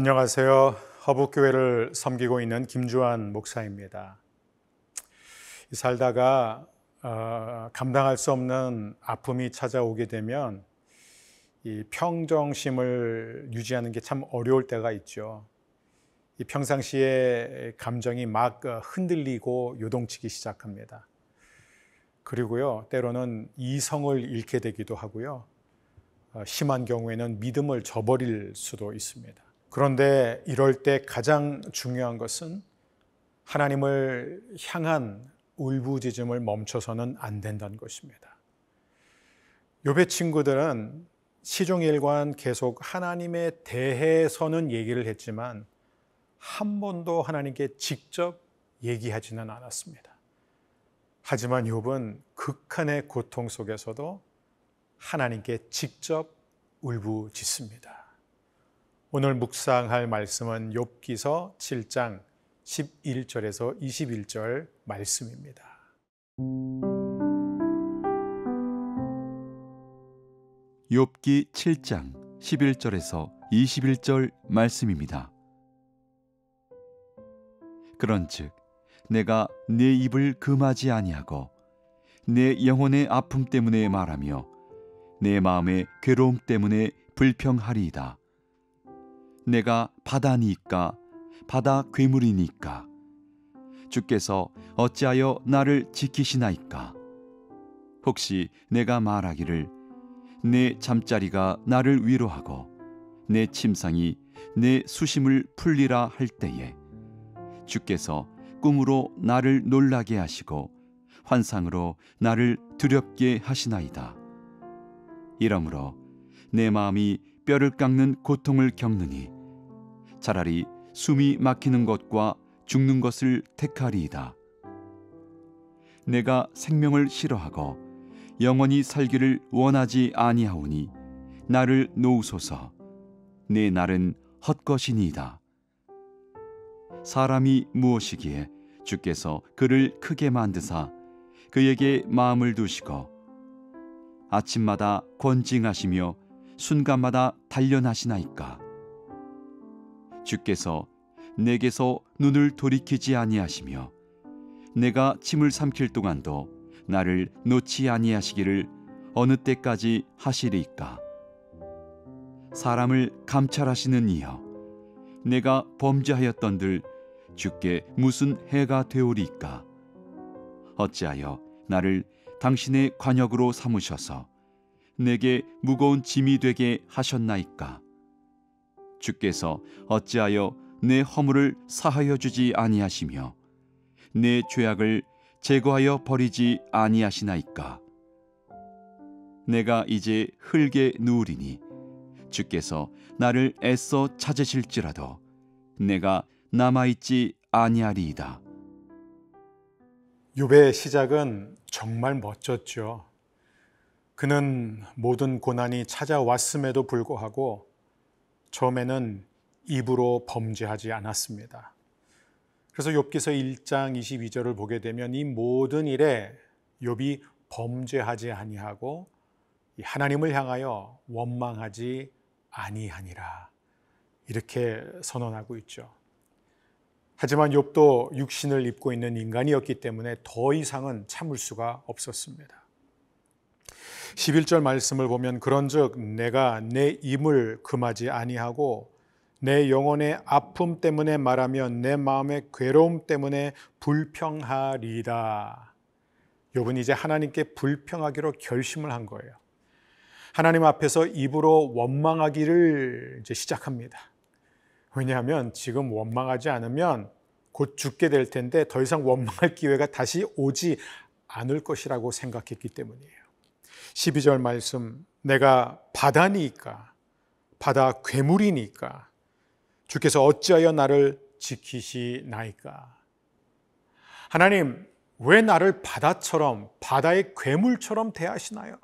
안녕하세요. 허북교회를 섬기고 있는 김주환 목사입니다. 살다가 감당할 수 없는 아픔이 찾아오게 되면 이 평정심을 유지하는 게 참 어려울 때가 있죠. 이 평상시에 감정이 막 흔들리고 요동치기 시작합니다. 그리고요, 때로는 이성을 잃게 되기도 하고요. 심한 경우에는 믿음을 저버릴 수도 있습니다. 그런데 이럴 때 가장 중요한 것은 하나님을 향한 울부짖음을 멈춰서는 안 된다는 것입니다. 욥의 친구들은 시종일관 계속 하나님에 대해서는 얘기를 했지만 한 번도 하나님께 직접 얘기하지는 않았습니다. 하지만 욥은 극한의 고통 속에서도 하나님께 직접 울부짖습니다. 오늘 묵상할 말씀은 욥기서 7장 11절에서 21절 말씀입니다. 욥기 7장 11절에서 21절 말씀입니다. 그런즉 내가 내 입을 금하지 아니하고 내 영혼의 아픔 때문에 말하며 내 마음의 괴로움 때문에 불평하리이다. 내가 바다니까 바다 괴물이니까 주께서 어찌하여 나를 지키시나이까. 혹시 내가 말하기를 내 잠자리가 나를 위로하고 내 침상이 내 수심을 풀리라 할 때에 주께서 꿈으로 나를 놀라게 하시고 환상으로 나를 두렵게 하시나이다. 이러므로 내 마음이 뼈를 깎는 고통을 겪느니 차라리 숨이 막히는 것과 죽는 것을 택하리이다. 내가 생명을 싫어하고 영원히 살기를 원하지 아니하오니 나를 놓으소서. 내 날은 헛것이니이다. 사람이 무엇이기에 주께서 그를 크게 만드사 그에게 마음을 두시고 아침마다 권징하시며 순간마다 단련하시나이까. 주께서 내게서 눈을 돌이키지 아니하시며 내가 침을 삼킬 동안도 나를 놓지 아니하시기를 어느 때까지 하시리이까. 사람을 감찰하시는 이여, 내가 범죄하였던들 주께 무슨 해가 되오리이까. 어찌하여 나를 당신의 관역으로 삼으셔서 내게 무거운 짐이 되게 하셨나이까. 주께서 어찌하여 내 허물을 사하여 주지 아니하시며 내 죄악을 제거하여 버리지 아니하시나이까. 내가 이제 흙에 누우리니 주께서 나를 애써 찾으실지라도 내가 남아있지 아니하리이다. 욥의 시작은 정말 멋졌죠. 그는 모든 고난이 찾아왔음에도 불구하고 처음에는 입으로 범죄하지 않았습니다. 그래서 욥기서 1장 22절을 보게 되면 이 모든 일에 욥이 범죄하지 아니하고 하나님을 향하여 원망하지 아니하니라, 이렇게 선언하고 있죠. 하지만 욥도 육신을 입고 있는 인간이었기 때문에 더 이상은 참을 수가 없었습니다. 11절 말씀을 보면 그런즉 내가 내 입을 금하지 아니하고 내 영혼의 아픔 때문에 말하며 내 마음의 괴로움 때문에 불평하리이다. 욥은 이제 하나님께 불평하기로 결심을 한 거예요. 하나님 앞에서 입으로 원망하기를 이제 시작합니다. 왜냐하면 지금 원망하지 않으면 곧 죽게 될 텐데 더 이상 원망할 기회가 다시 오지 않을 것이라고 생각했기 때문이에요. 12절 말씀, 내가 바다니까 바다 괴물이니까 주께서 어찌하여 나를 지키시나이까. 하나님, 왜 나를 바다처럼, 바다의 괴물처럼 대하시나요?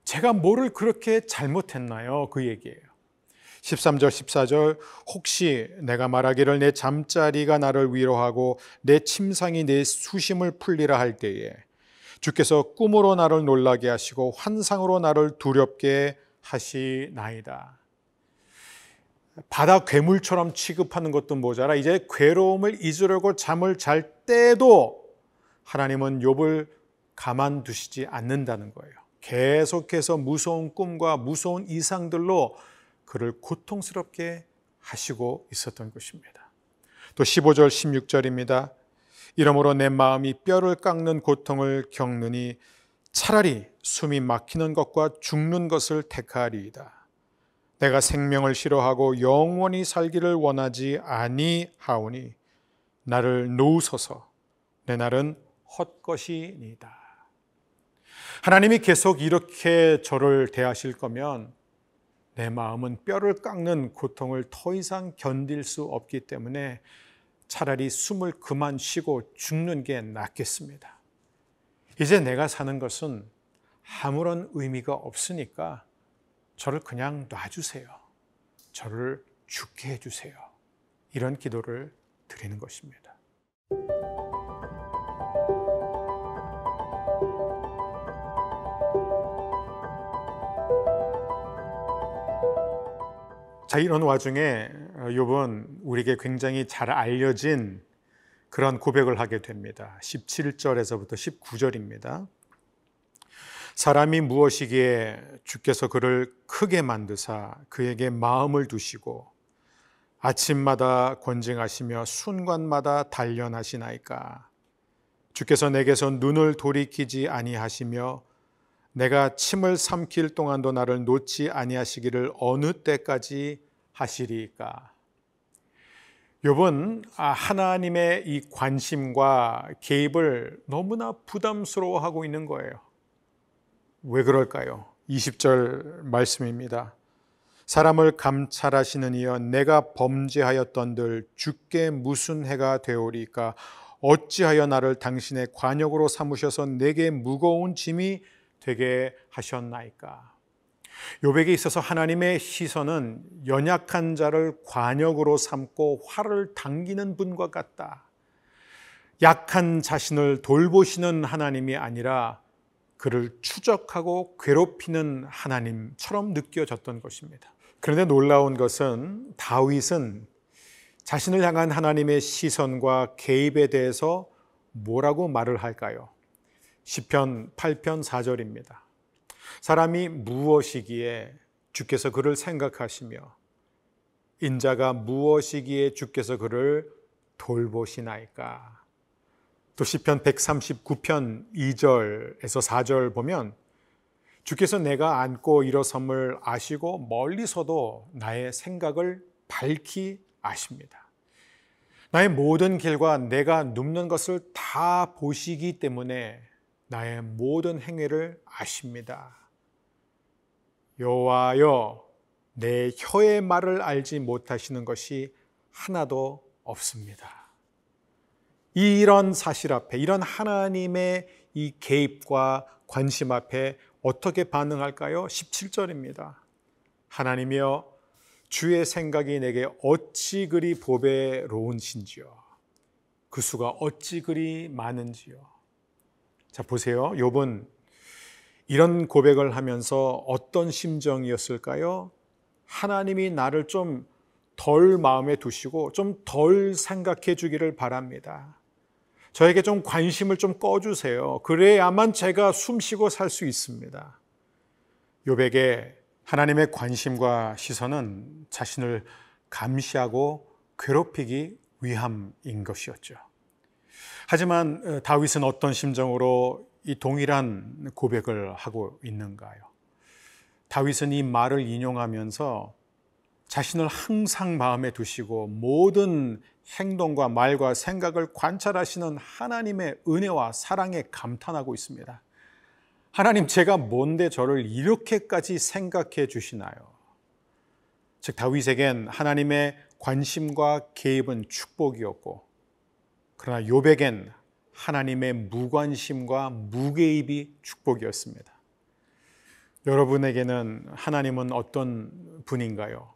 제가 뭐를 그렇게 잘못했나요? 그 얘기예요. 13절 14절, 혹시 내가 말하기를 내 잠자리가 나를 위로하고 내 침상이 내 수심을 풀리라 할 때에 주께서 꿈으로 나를 놀라게 하시고 환상으로 나를 두렵게 하시나이다. 바다 괴물처럼 취급하는 것도 모자라 이제 괴로움을 잊으려고 잠을 잘 때도 하나님은 욥을 가만두시지 않는다는 거예요. 계속해서 무서운 꿈과 무서운 이상들로 그를 고통스럽게 하시고 있었던 것입니다. 또 15절 16절입니다. 이러므로 내 마음이 뼈를 깎는 고통을 겪느니 차라리 숨이 막히는 것과 죽는 것을 택하리이다. 내가 생명을 싫어하고 영원히 살기를 원하지 아니하오니 나를 놓으소서 내 날은 헛것이니이다. 하나님이 계속 이렇게 저를 대하실 거면 내 마음은 뼈를 깎는 고통을 더 이상 견딜 수 없기 때문에 차라리 숨을 그만 쉬고 죽는 게 낫겠습니다. 이제 내가 사는 것은 아무런 의미가 없으니까 저를 그냥 놔주세요. 저를 죽게 해주세요. 이런 기도를 드리는 것입니다. 자, 이런 와중에 욥은 우리에게 굉장히 잘 알려진 그런 고백을 하게 됩니다. 17절에서부터 19절입니다. 사람이 무엇이기에 주께서 그를 크게 만드사 그에게 마음을 두시고 아침마다 권징하시며 순간마다 단련하시나이까. 주께서 내게서 눈을 돌이키지 아니하시며 내가 침을 삼킬 동안도 나를 놓지 아니하시기를 어느 때까지 하시리까. 욥은 하나님의 이 관심과 개입을 너무나 부담스러워하고 있는 거예요. 왜 그럴까요? 20절 말씀입니다. 사람을 감찰하시는 이여 내가 범죄하였던들 주께 무슨 해가 되오리까. 어찌하여 나를 당신의 관역으로 삼으셔서 내게 무거운 짐이 되게 하셨나이까. 욥에게 있어서 하나님의 시선은 연약한 자를 관역으로 삼고 활을 당기는 분과 같다. 약한 자신을 돌보시는 하나님이 아니라 그를 추적하고 괴롭히는 하나님처럼 느껴졌던 것입니다. 그런데 놀라운 것은 다윗은 자신을 향한 하나님의 시선과 개입에 대해서 뭐라고 말을 할까요? 시편 8편 4절입니다. 사람이 무엇이기에 주께서 그를 생각하시며 인자가 무엇이기에 주께서 그를 돌보시나이까. 또 시편 139편 2절에서 4절 보면 주께서 내가 앉고 일어섬을 아시고 멀리서도 나의 생각을 밝히 아십니다. 나의 모든 길과 내가 눕는 것을 다 보시기 때문에 나의 모든 행위를 아십니다. 여호와여, 내 혀의 말을 알지 못하시는 것이 하나도 없습니다. 이런 사실 앞에, 이런 하나님의 이 개입과 관심 앞에 어떻게 반응할까요? 17절입니다. 하나님이여, 주의 생각이 내게 어찌 그리 보배로운신지요. 그 수가 어찌 그리 많은지요. 자, 보세요. 욥은 이런 고백을 하면서 어떤 심정이었을까요? 하나님이 나를 좀 덜 마음에 두시고 좀 덜 생각해 주기를 바랍니다. 저에게 좀 관심을 좀 꺼주세요. 그래야만 제가 숨쉬고 살 수 있습니다. 욥에게 하나님의 관심과 시선은 자신을 감시하고 괴롭히기 위함인 것이었죠. 하지만 다윗은 어떤 심정으로 이 동일한 고백을 하고 있는가요? 다윗은 이 말을 인용하면서 자신을 항상 마음에 두시고 모든 행동과 말과 생각을 관찰하시는 하나님의 은혜와 사랑에 감탄하고 있습니다. 하나님, 제가 뭔데 저를 이렇게까지 생각해 주시나요? 즉 다윗에겐 하나님의 관심과 개입은 축복이었고, 그러나 욥에겐 하나님의 무관심과 무개입이 축복이었습니다. 여러분에게는 하나님은 어떤 분인가요?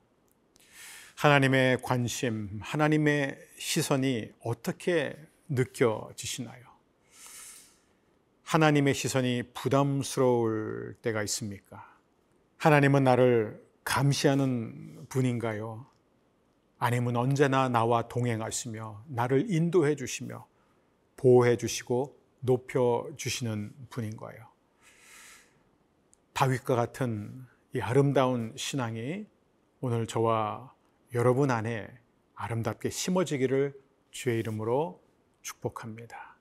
하나님의 관심, 하나님의 시선이 어떻게 느껴지시나요? 하나님의 시선이 부담스러울 때가 있습니까? 하나님은 나를 감시하는 분인가요? 하나님은 언제나 나와 동행하시며 나를 인도해 주시며 보호해 주시고 높여 주시는 분인 거예요. 다윗과 같은 이 아름다운 신앙이 오늘 저와 여러분 안에 아름답게 심어지기를 주의 이름으로 축복합니다.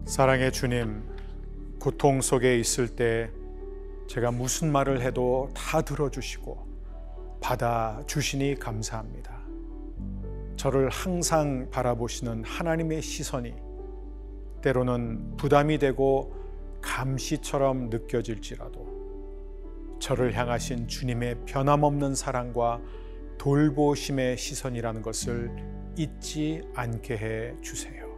사랑의 주님, 고통 속에 있을 때 제가 무슨 말을 해도 다 들어주시고 받아주시니 감사합니다. 저를 항상 바라보시는 하나님의 시선이 때로는 부담이 되고 감시처럼 느껴질지라도 저를 향하신 주님의 변함없는 사랑과 돌보심의 시선이라는 것을 잊지 않게 해 주세요.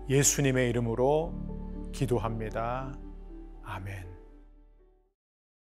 예수님의 이름으로 기도합니다. 아멘.